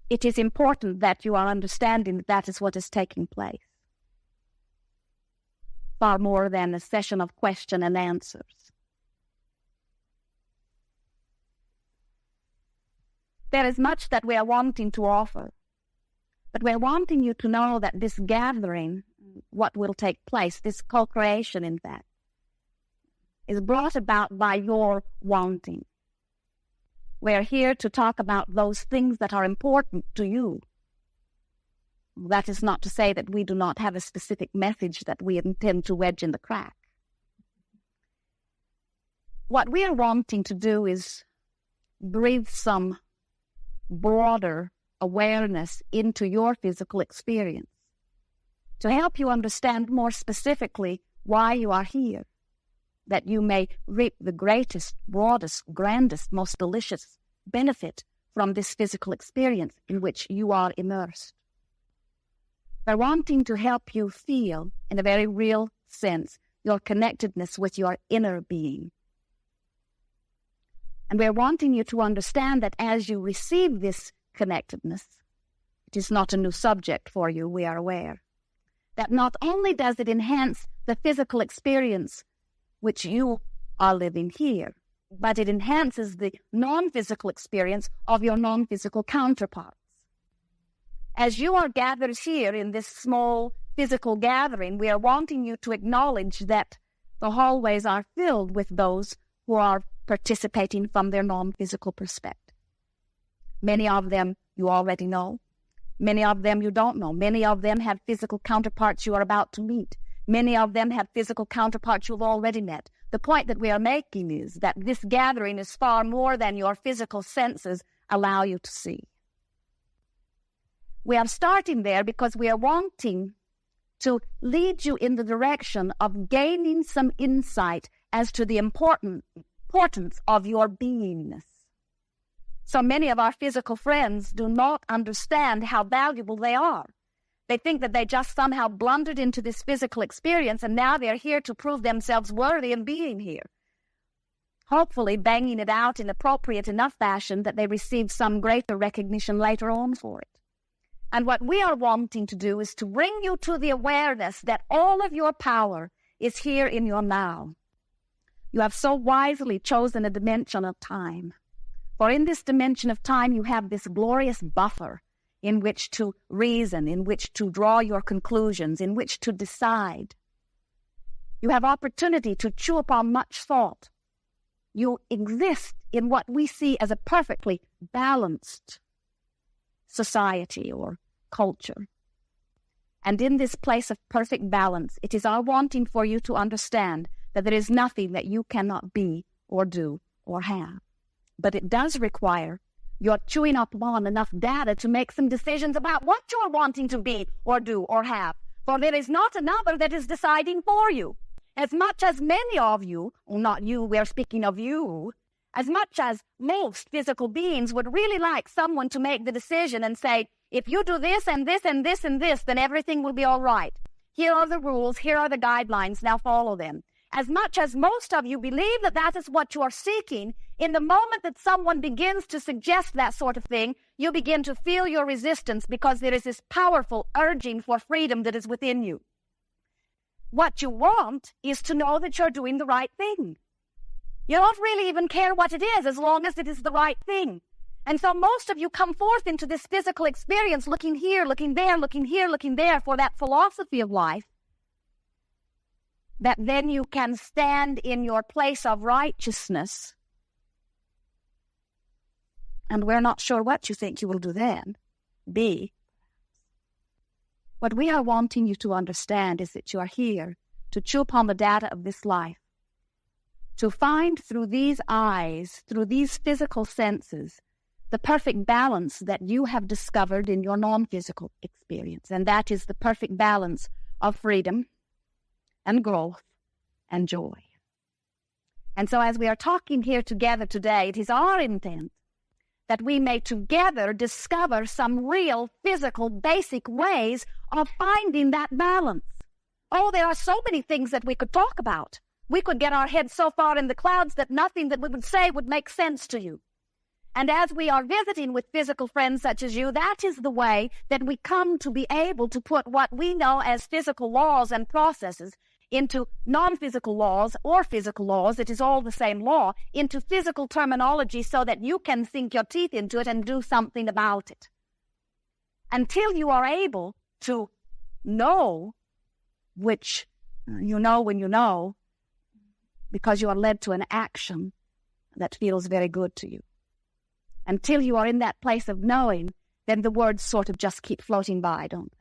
it is important that you are understanding that that is what is taking place, far more than a session of question and answers. There is much that we are wanting to offer, but we are wanting you to know that this gathering, what will take place, this co-creation, in fact, is brought about by your wanting. We are here to talk about those things that are important to you. That is not to say that we do not have a specific message that we intend to wedge in the crack. What we are wanting to do is breathe some broader awareness into your physical experience to help you understand more specifically why you are here, that you may reap the greatest, broadest, grandest, most delicious benefit from this physical experience in which you are immersed. We're wanting to help you feel, in a very real sense, your connectedness with your inner being. And we're wanting you to understand that as you receive this connectedness, it is not a new subject for you, we are aware, that not only does it enhance the physical experience which you are living here, but it enhances the non-physical experience of your non-physical counterparts. As you are gathered here in this small physical gathering, we are wanting you to acknowledge that the hallways are filled with those who are participating from their non-physical perspective. Many of them you already know. Many of them you don't know. Many of them have physical counterparts you are about to meet. Many of them have physical counterparts you've already met. The point that we are making is that this gathering is far more than your physical senses allow you to see. We are starting there because we are wanting to lead you in the direction of gaining some insight as to the importance of your beingness. So many of our physical friends do not understand how valuable they are. They think that they just somehow blundered into this physical experience and now they're here to prove themselves worthy of being here. Hopefully banging it out in appropriate enough fashion that they receive some greater recognition later on for it. And what we are wanting to do is to bring you to the awareness that all of your power is here in your now. You have so wisely chosen a dimension of time. For in this dimension of time, you have this glorious buffer in which to reason, in which to draw your conclusions, in which to decide. You have opportunity to chew upon much thought. You exist in what we see as a perfectly balanced society or culture. And in this place of perfect balance, it is our wanting for you to understand that there is nothing that you cannot be or do or have. But it does require your chewing up on enough data to make some decisions about what you are wanting to be or do or have. For there is not another that is deciding for you. As much as many of you, well, not you, we're speaking of you, as much as most physical beings would really like someone to make the decision and say, if you do this and this and this and this, then everything will be all right. Here are the rules, here are the guidelines, now follow them. As much as most of you believe that that is what you are seeking, in the moment that someone begins to suggest that sort of thing, you begin to feel your resistance because there is this powerful urging for freedom that is within you. What you want is to know that you're doing the right thing. You don't really even care what it is as long as it is the right thing. And so most of you come forth into this physical experience looking here, looking there, looking here, looking there for that philosophy of life, that then you can stand in your place of righteousness. And we're not sure what you think you will do then. What we are wanting you to understand is that you are here to chew upon the data of this life, to find through these eyes, through these physical senses, the perfect balance that you have discovered in your non-physical experience. And that is the perfect balance of freedom and growth and joy. And so as we are talking here together today, it is our intent that we may together discover some real physical basic ways of finding that balance. Oh, there are so many things that we could talk about. We could get our heads so far in the clouds that nothing that we would say would make sense to you. And as we are visiting with physical friends such as you, that is the way that we come to be able to put what we know as physical laws and processes into non-physical laws or physical laws, it is all the same law, into physical terminology so that you can sink your teeth into it and do something about it. Until you are able to know, which you know when you know, because you are led to an action that feels very good to you. Until you are in that place of knowing, then the words sort of just keep floating by, don't they?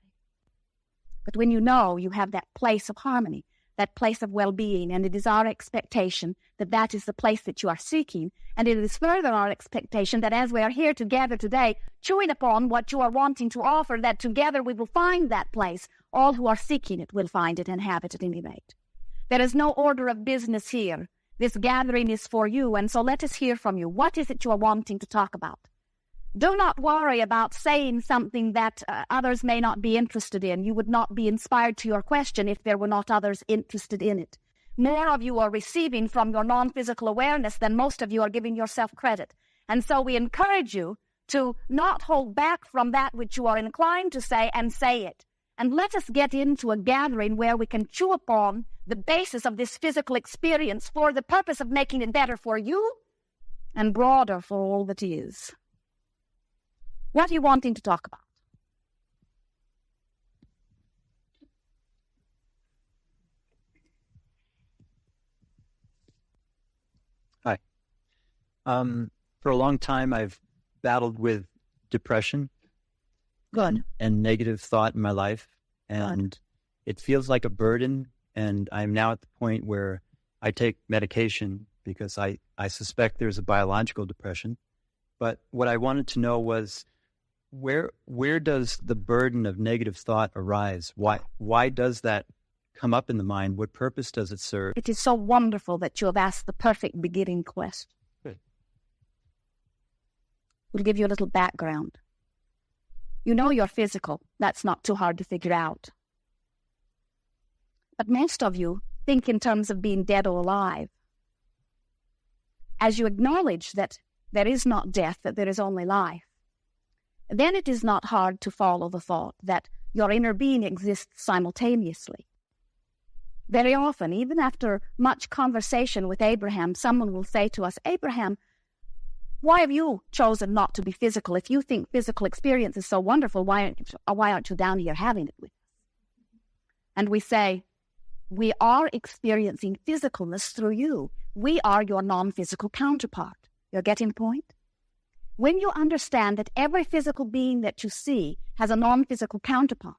But when you know, you have that place of harmony, that place of well-being, and it is our expectation that that is the place that you are seeking. And it is further our expectation that as we are here together today, chewing upon what you are wanting to offer, that together we will find that place. All who are seeking it will find it and have it at any rate. There is no order of business here. This gathering is for you, and so let us hear from you. What is it you are wanting to talk about? Do not worry about saying something that others may not be interested in. You would not be inspired to your question if there were not others interested in it. More of you are receiving from your non-physical awareness than most of you are giving yourself credit. And so we encourage you to not hold back from that which you are inclined to say and say it. And let us get into a gathering where we can chew upon the basis of this physical experience for the purpose of making it better for you and broader for all that is. What are you wanting to talk about? Hi. For a long time, I've battled with depression. Good. And negative thought in my life. And it feels like a burden. And I'm now at the point where I take medication because I suspect there's a biological depression. But what I wanted to know was, where does the burden of negative thought arise? Why does that come up in the mind? What purpose does it serve? It is so wonderful that you have asked the perfect beginning question. Good. We'll give you a little background. You know you're physical. That's not too hard to figure out. But most of you think in terms of being dead or alive. As you acknowledge that there is not death, that there is only life, then it is not hard to follow the thought that your inner being exists simultaneously. Very often, even after much conversation with Abraham, someone will say to us, Abraham, why have you chosen not to be physical? If you think physical experience is so wonderful, why aren't you down here having it with us? And we say, we are experiencing physicalness through you. We are your non-physical counterpart. You're getting the point? When you understand that every physical being that you see has a non-physical counterpart,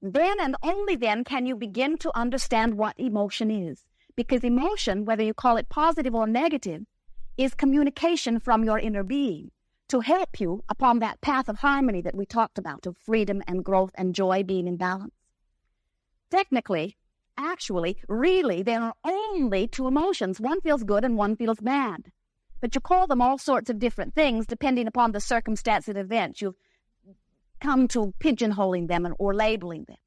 then and only then can you begin to understand what emotion is. Because emotion, whether you call it positive or negative, is communication from your inner being to help you upon that path of harmony that we talked about, of freedom and growth and joy being in balance. Technically, actually, really, there are only two emotions. One feels good and one feels bad. But you call them all sorts of different things depending upon the circumstance and event. You've come to pigeonholing them or labeling them.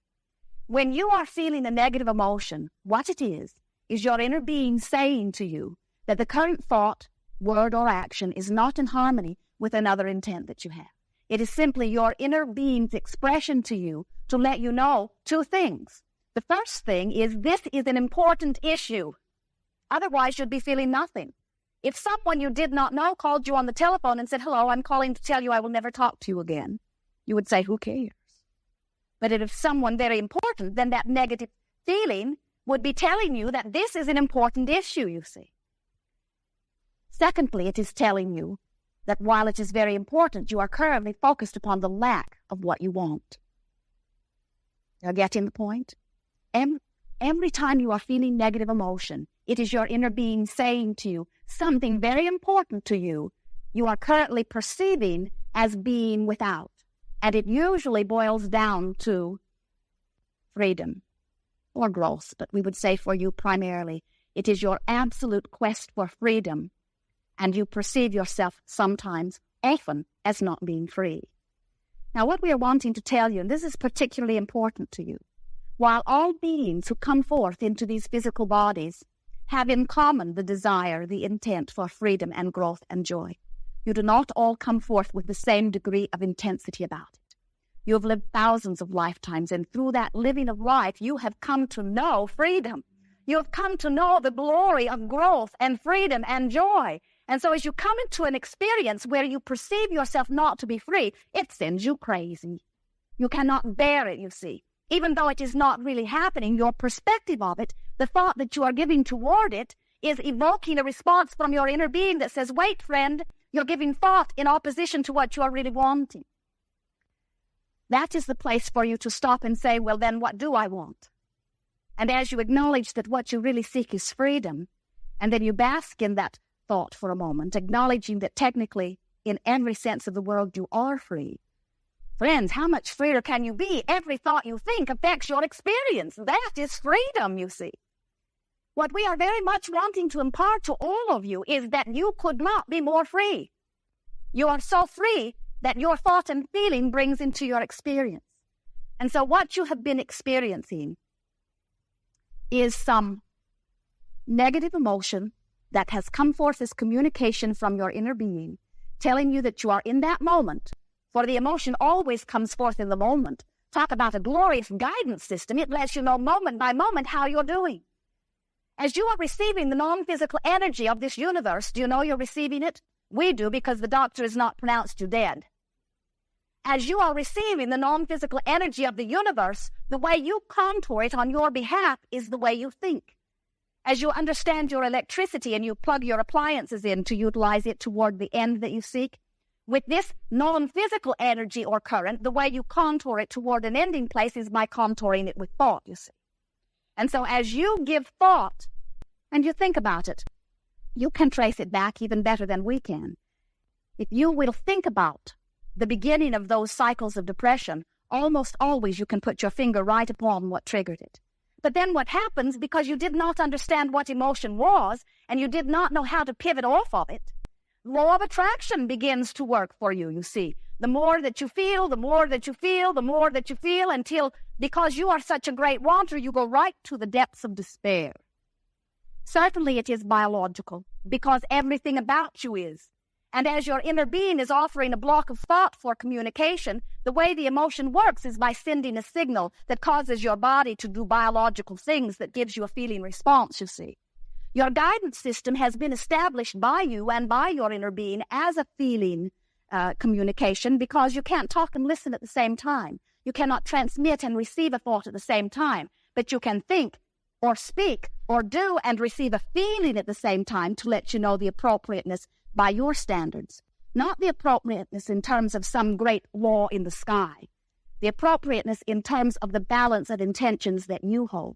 When you are feeling a negative emotion, what it is your inner being saying to you that the current thought, word, or action is not in harmony with another intent that you have. It is simply your inner being's expression to you to let you know two things. The first thing is this is an important issue. Otherwise, you'd be feeling nothing. If someone you did not know called you on the telephone and said, hello, I'm calling to tell you I will never talk to you again, you would say, who cares? But if someone very important, then that negative feeling would be telling you that this is an important issue, you see. Secondly, it is telling you that while it is very important, you are currently focused upon the lack of what you want. You're getting the point? Every time you are feeling negative emotion, it is your inner being saying to you something very important to you, you are currently perceiving as being without. And it usually boils down to freedom or growth. But we would say for you primarily, it is your absolute quest for freedom. And you perceive yourself sometimes, often, as not being free. Now, what we are wanting to tell you, and this is particularly important to you, while all beings who come forth into these physical bodies have in common the desire, the intent for freedom and growth and joy, You do not all come forth with the same degree of intensity about it. You have lived thousands of lifetimes, and through that living of life, you have come to know freedom. You have come to know the glory of growth and freedom and joy. And so as you come into an experience where you perceive yourself not to be free, it sends you crazy. You cannot bear it, you see. Even though it is not really happening, your perspective of it, the thought that you are giving toward it, is evoking a response from your inner being that says, wait, friend, you're giving thought in opposition to what you are really wanting. That is the place for you to stop and say, well, then what do I want? And as you acknowledge that what you really seek is freedom, and then you bask in that thought for a moment, acknowledging that technically, in every sense of the word, you are free. Friends, how much freer can you be? Every thought you think affects your experience. That is freedom, you see. What we are very much wanting to impart to all of you is that you could not be more free. You are so free that your thought and feeling brings into your experience. And so what you have been experiencing is some negative emotion that has come forth as communication from your inner being, telling you that you are in that moment. For the emotion always comes forth in the moment. Talk about a glorious guidance system. It lets you know moment by moment how you're doing. As you are receiving the non-physical energy of this universe, do you know you're receiving it? We do, because the doctor has not pronounced you dead. As you are receiving the non-physical energy of the universe, the way you contour it on your behalf is the way you think. As you understand your electricity and you plug your appliances in to utilize it toward the end that you seek, with this non-physical energy or current, the way you contour it toward an ending place is by contouring it with thought, you see. And so as you give thought and you think about it, you can trace it back even better than we can. If you will think about the beginning of those cycles of depression, almost always you can put your finger right upon what triggered it. But then what happens, because you did not understand what emotion was and you did not know how to pivot off of it, law of attraction begins to work for you, you see. The more that you feel, the more that you feel, the more that you feel, until, because you are such a great wanter, you go right to the depths of despair. Certainly it is biological, because everything about you is. And as your inner being is offering a block of thought for communication, the way the emotion works is by sending a signal that causes your body to do biological things that gives you a feeling response, you see. Your guidance system has been established by you and by your inner being as a feeling communication, because you can't talk and listen at the same time. You cannot transmit and receive a thought at the same time, but you can think or speak or do and receive a feeling at the same time to let you know the appropriateness by your standards. Not the appropriateness in terms of some great law in the sky. The appropriateness in terms of the balance of intentions that you hold.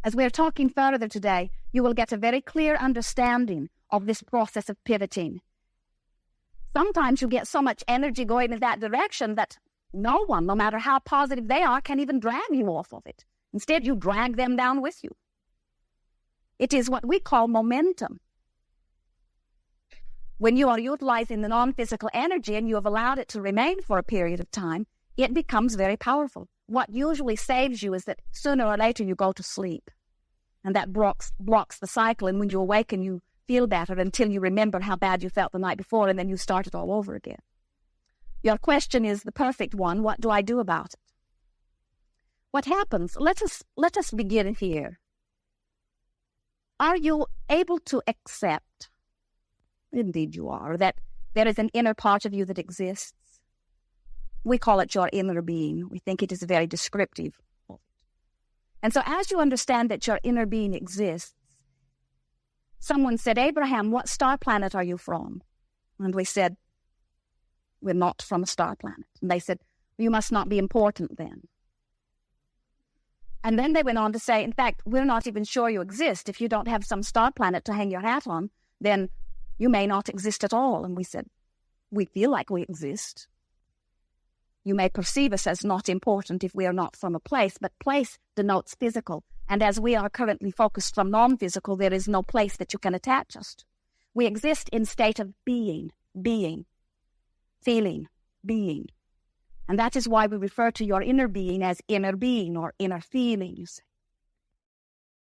As we're talking further today, you will get a very clear understanding of this process of pivoting. Sometimes you get so much energy going in that direction that no one, no matter how positive they are, can even drag you off of it. Instead, you drag them down with you. It is what we call momentum. When you are utilizing the non-physical energy and you have allowed it to remain for a period of time, it becomes very powerful. What usually saves you is that sooner or later you go to sleep. And that blocks the cycle. And when you awaken, you feel better until you remember how bad you felt the night before, and then you start it all over again. Your question is the perfect one. What do I do about it? What happens? Let us begin here. Are you able to accept, indeed you are, that there is an inner part of you that exists? We call it your inner being. We think it is very descriptive. And so as you understand that your inner being exists, someone said, Abraham, what star planet are you from? And we said, we're not from a star planet. And they said, you must not be important then. And then they went on to say, in fact, we're not even sure you exist. If you don't have some star planet to hang your hat on, then you may not exist at all. And we said, we feel like we exist. You may perceive us as not important if we are not from a place, but place denotes physical. And as we are currently focused from non-physical, there is no place that you can attach us to. We exist in state of being, feeling, being. And that is why we refer to your inner being as inner being or inner feeling, you see.